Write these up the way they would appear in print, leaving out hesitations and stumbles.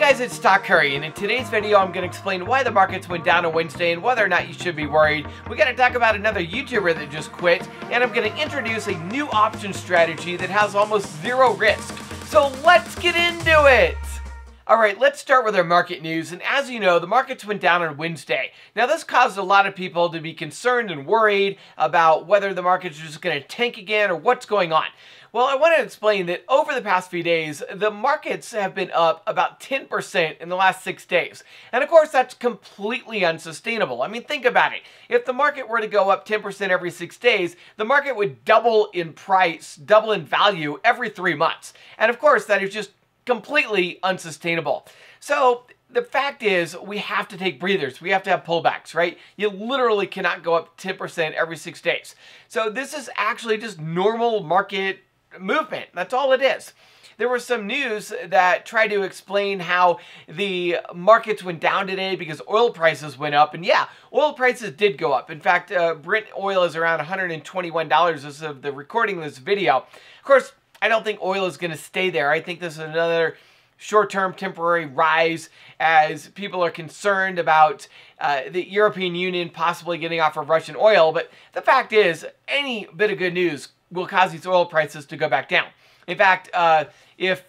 guys, it's Stock Curry, and in today's video I'm going to explain why the markets went down on Wednesday and whether or not you should be worried. We're going to talk about another YouTuber that just quit, and I'm going to introduce a new option strategy that has almost zero risk. So let's get into it! Alright, let's start with our market news, and as you know, the markets went down on Wednesday. Now this caused a lot of people to be concerned and worried about whether the markets are just going to tank again or what's going on. Well, I want to explain that over the past few days, the markets have been up about 10% in the last 6 days. And of course, that's completely unsustainable. I mean, think about it. If the market were to go up 10% every 6 days, the market would double in price, double in value every 3 months. And of course, that is just completely unsustainable. So the fact is, we have to take breathers. We have to have pullbacks, right? You literally cannot go up 10% every 6 days. So this is actually just normal market movement. That's all it is. There was some news that tried to explain how the markets went down today because oil prices went up. And yeah, oil prices did go up. In fact, Brent oil is around $121 as of the recording of this video. Of course, I don't think oil is going to stay there. I think this is another short-term temporary rise as people are concerned about the European Union possibly getting off of Russian oil. But the fact is, any bit of good news will cause these oil prices to go back down. In fact, if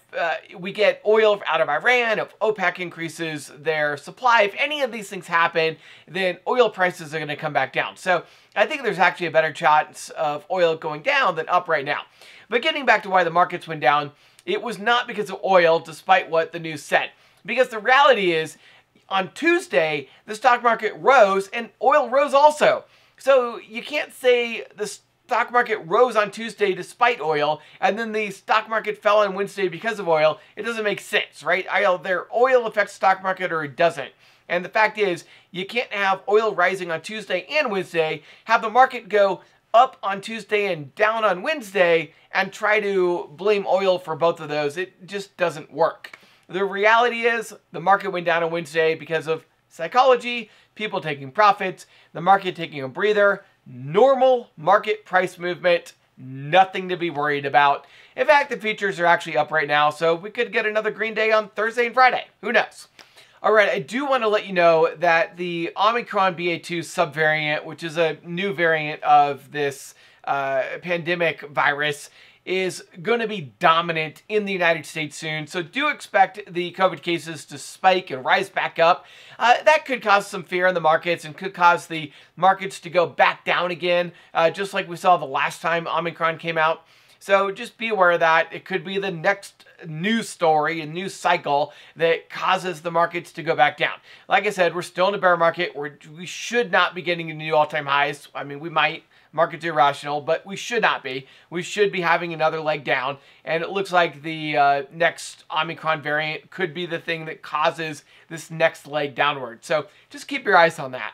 we get oil out of Iran, if OPEC increases their supply, if any of these things happen, then oil prices are going to come back down. So I think there's actually a better chance of oil going down than up right now. But getting back to why the markets went down, it was not because of oil, despite what the news said. Because the reality is, on Tuesday, the stock market rose and oil rose also. So you can't say the stock market rose on Tuesday despite oil, and then the stock market fell on Wednesday because of oil. It doesn't make sense, right? Either oil affects the stock market or it doesn't. And the fact is, you can't have oil rising on Tuesday and Wednesday, have the market go up on Tuesday and down on Wednesday, and try to blame oil for both of those. It just doesn't work. The reality is, the market went down on Wednesday because of psychology, people taking profits, the market taking a breather. Normal market price movement, nothing to be worried about. In fact, the futures are actually up right now, so we could get another green day on Thursday and Friday. Who knows? All right, I do want to let you know that the Omicron BA.2 subvariant, which is a new variant of this pandemic virus, is going to be dominant in the United States soon. So do expect the COVID cases to spike and rise back up. That could cause some fear in the markets and could cause the markets to go back down again, just like we saw the last time Omicron came out. So just be aware of that. It could be the next news story, a news cycle that causes the markets to go back down. Like I said, we're still in a bear market. We should not be getting into new all-time highs. I mean, we might. Markets are irrational, but we should not be. We should be having another leg down, and it looks like the next Omicron variant could be the thing that causes this next leg downward. So just keep your eyes on that.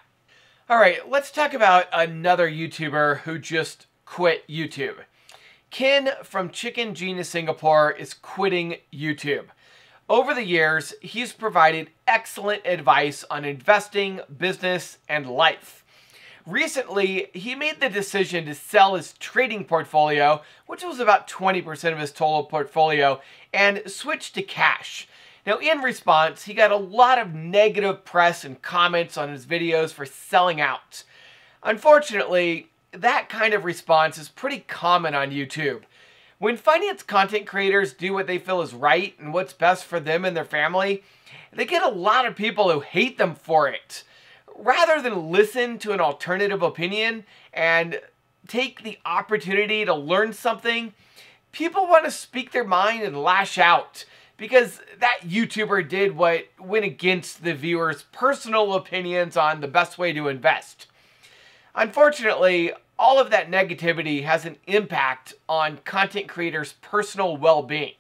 All right, let's talk about another YouTuber who just quit YouTube. Ken from Chicken Genius Singapore is quitting YouTube. Over the years, he's provided excellent advice on investing, business, and life. Recently, he made the decision to sell his trading portfolio, which was about 20% of his total portfolio, and switch to cash. Now, in response, he got a lot of negative press and comments on his videos for selling out. Unfortunately, that kind of response is pretty common on YouTube. When finance content creators do what they feel is right and what's best for them and their family, they get a lot of people who hate them for it. Rather than listen to an alternative opinion and take the opportunity to learn something, people want to speak their mind and lash out because that YouTuber did what went against the viewer's personal opinions on the best way to invest. Unfortunately, all of that negativity has an impact on content creators' personal well-being.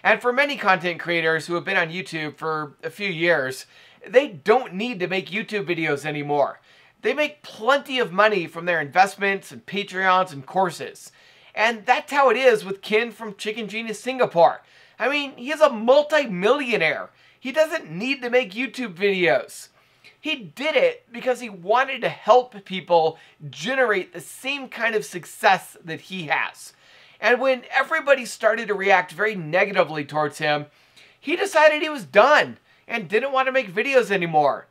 And for many content creators who have been on YouTube for a few years, they don't need to make YouTube videos anymore. They make plenty of money from their investments and Patreons and courses. And that's how it is with Ken from Chicken Genius Singapore. I mean, he's a multi-millionaire. He doesn't need to make YouTube videos. He did it because he wanted to help people generate the same kind of success that he has. And when everybody started to react very negatively towards him, he decided he was done. and didn't want to make videos anymore.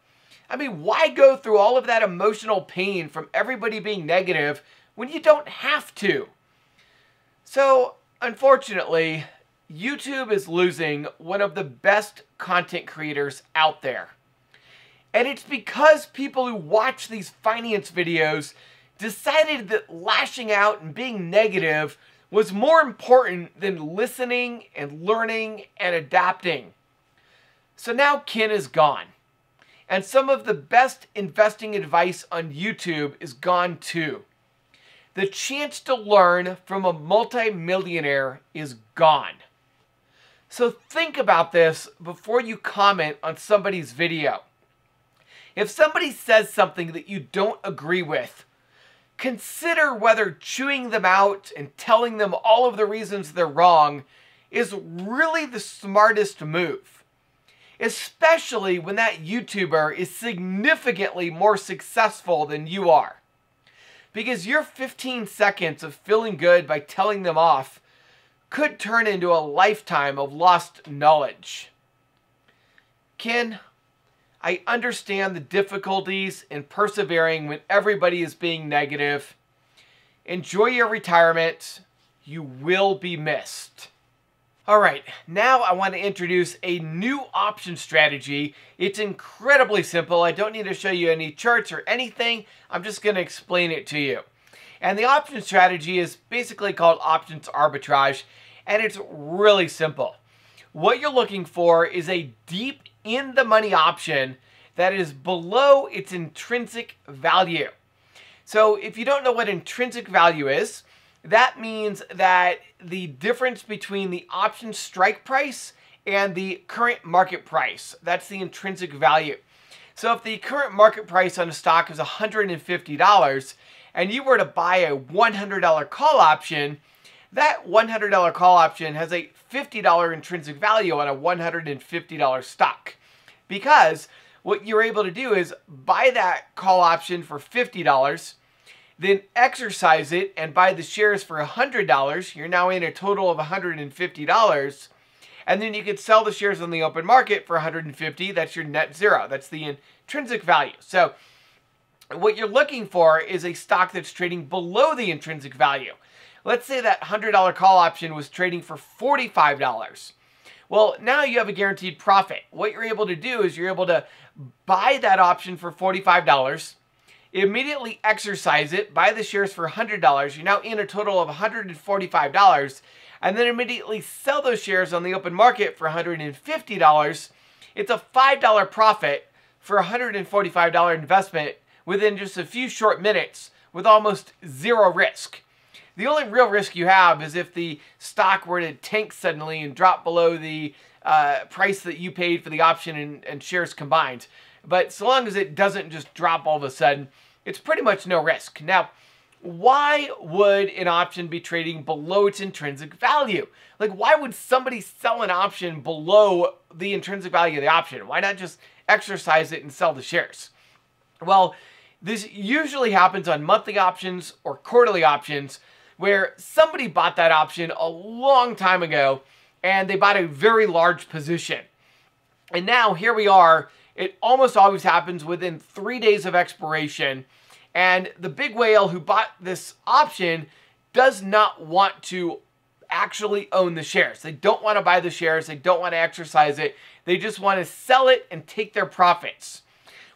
I mean, why go through all of that emotional pain from everybody being negative when you don't have to? So, unfortunately, YouTube is losing one of the best content creators out there. And it's because people who watch these finance videos decided that lashing out and being negative was more important than listening and learning and adapting. So now Ken is gone. And some of the best investing advice on YouTube is gone too. The chance to learn from a multi-millionaire is gone. So think about this before you comment on somebody's video. If somebody says something that you don't agree with, consider whether chewing them out and telling them all of the reasons they're wrong is really the smartest move. Especially when that YouTuber is significantly more successful than you are. Because your 15 seconds of feeling good by telling them off could turn into a lifetime of lost knowledge. Ken, I understand the difficulties in persevering when everybody is being negative. Enjoy your retirement. You will be missed. All right, now I want to introduce a new option strategy. It's incredibly simple. I don't need to show you any charts or anything. I'm just going to explain it to you. And the option strategy is basically called options arbitrage, and it's really simple. What you're looking for is a deep in the money option that is below its intrinsic value. So if you don't know what intrinsic value is, that means that the difference between the option strike price and the current market price, that's the intrinsic value. So if the current market price on a stock is $150 and you were to buy a $100 call option, that $100 call option has a $50 intrinsic value on a $150 stock. Because what you're able to do is buy that call option for $50, then exercise it and buy the shares for $100. You're now in a total of $150. And then you could sell the shares on the open market for $150. That's your net zero. That's the intrinsic value. So what you're looking for is a stock that's trading below the intrinsic value. Let's say that $100 call option was trading for $45. Well, now you have a guaranteed profit. What you're able to do is you're able to buy that option for $45, immediately exercise it, buy the shares for $100. You're now in a total of $145, and then immediately sell those shares on the open market for $150. It's a $5 profit for a $145 investment within just a few short minutes with almost zero risk. The only real risk you have is if the stock were to tank suddenly and drop below the price that you paid for the option and shares combined. But so long as it doesn't just drop all of a sudden, it's pretty much no risk. Now, why would an option be trading below its intrinsic value? Like, why would somebody sell an option below the intrinsic value of the option? Why not just exercise it and sell the shares? Well, this usually happens on monthly options or quarterly options where somebody bought that option a long time ago and they bought a very large position. And now here we are. It almost always happens within 3 days of expiration. And the big whale who bought this option does not want to actually own the shares. They don't want to buy the shares. They don't want to exercise it. They just want to sell it and take their profits.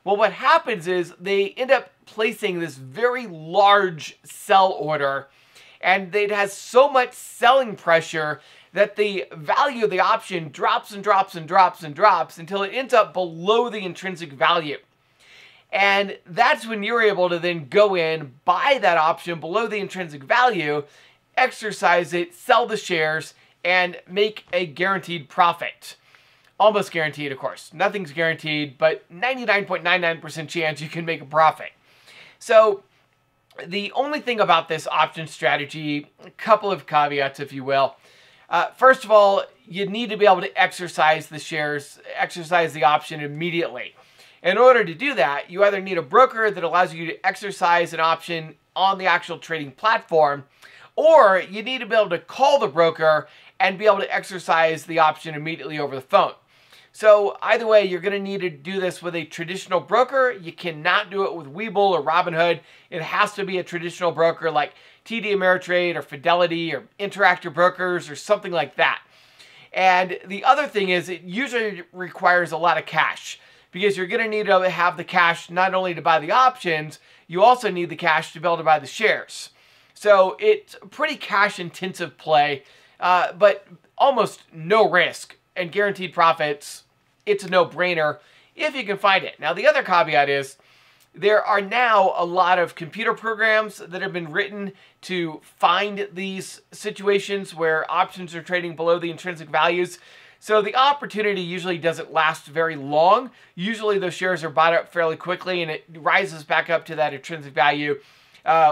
Well, what happens is they end up placing this very large sell order, and it has so much selling pressure that the value of the option drops and drops and drops and drops until it ends up below the intrinsic value. And that's when you're able to then go in, buy that option below the intrinsic value, exercise it, sell the shares, and make a guaranteed profit. Almost guaranteed, of course. Nothing's guaranteed, but 99.99% chance you can make a profit. So the only thing about this option strategy, a couple of caveats, if you will. First of all, you need to be able to exercise the shares, exercise the option immediately. In order to do that, you either need a broker that allows you to exercise an option on the actual trading platform, or you need to be able to call the broker and be able to exercise the option immediately over the phone. So either way, you're going to need to do this with a traditional broker. You cannot do it with Webull or Robinhood. It has to be a traditional broker like TD Ameritrade or Fidelity or Interactive Brokers or something like that. And the other thing is it usually requires a lot of cash, because you're going to need to have the cash not only to buy the options, you also need the cash to be able to buy the shares. So it's a pretty cash intensive play, but almost no risk and guaranteed profits. It's a no-brainer if you can find it. Now, the other caveat is there are now a lot of computer programs that have been written to find these situations where options are trading below the intrinsic values. So the opportunity usually doesn't last very long. Usually those shares are bought up fairly quickly and it rises back up to that intrinsic value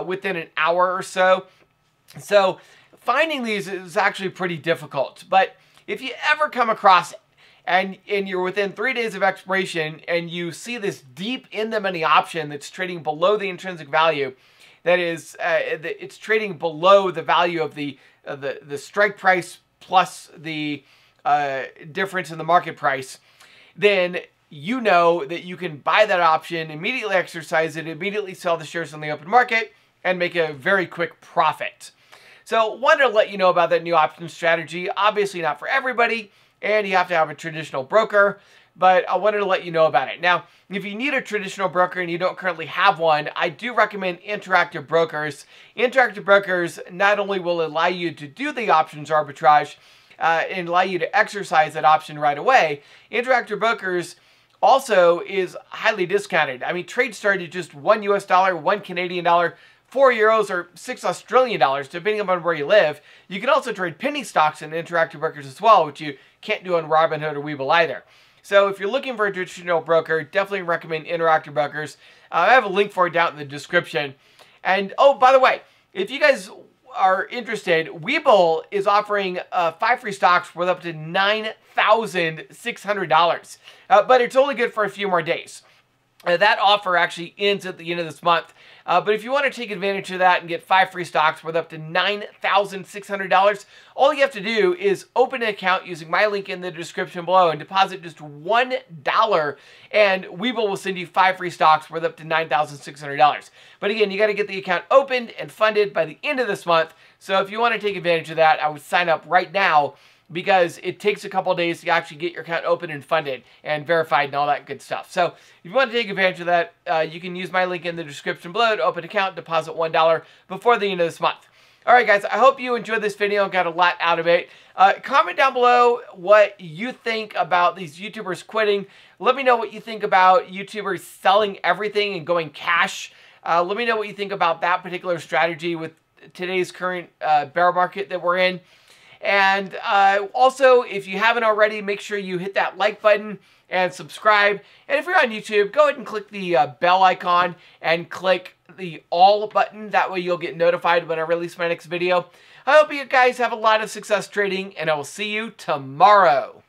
within an hour or so. So finding these is actually pretty difficult. But if you ever come across it, and you're within 3 days of expiration and you see this deep in the money option that's trading below the intrinsic value, that is, it's trading below the value of the strike price plus the difference in the market price, then you know that you can buy that option, immediately exercise it, immediately sell the shares on the open market, and make a very quick profit. So wanted to let you know about that new option strategy. Obviously not for everybody, and you have to have a traditional broker, but I wanted to let you know about it. Now, if you need a traditional broker and you don't currently have one, I do recommend Interactive Brokers. Interactive Brokers not only will allow you to do the options arbitrage and allow you to exercise that option right away, Interactive Brokers also is highly discounted. I mean, trades start at just $1 US, $1 Canadian dollar, 4 euros or 6 Australian dollars, depending upon where you live. You can also trade penny stocks in Interactive Brokers as well, which you can't do on Robinhood or Webull either. So if you're looking for a traditional broker, definitely recommend Interactive Brokers. I have a link for it down in the description. And oh, by the way, if you guys are interested, Webull is offering 5 free stocks worth up to $9,600. But it's only good for a few more days. That offer actually ends at the end of this month. But if you want to take advantage of that and get 5 free stocks worth up to $9,600, all you have to do is open an account using my link in the description below and deposit just $1, and Webull will send you 5 free stocks worth up to $9,600. But again, you got to get the account opened and funded by the end of this month. So if you want to take advantage of that, I would sign up right now, because it takes a couple of days to actually get your account open and funded and verified and all that good stuff. So if you want to take advantage of that, you can use my link in the description below to open an account, deposit $1 before the end of this month. All right, guys, I hope you enjoyed this video and got a lot out of it. Comment down below what you think about these YouTubers quitting. Let me know what you think about YouTubers selling everything and going cash. Let me know what you think about that particular strategy with today's current bear market that we're in. And also, if you haven't already, make sure you hit that like button and subscribe. And if you're on YouTube, go ahead and click the bell icon and click the all button. That way you'll get notified when I release my next video. I hope you guys have a lot of success trading, and I will see you tomorrow.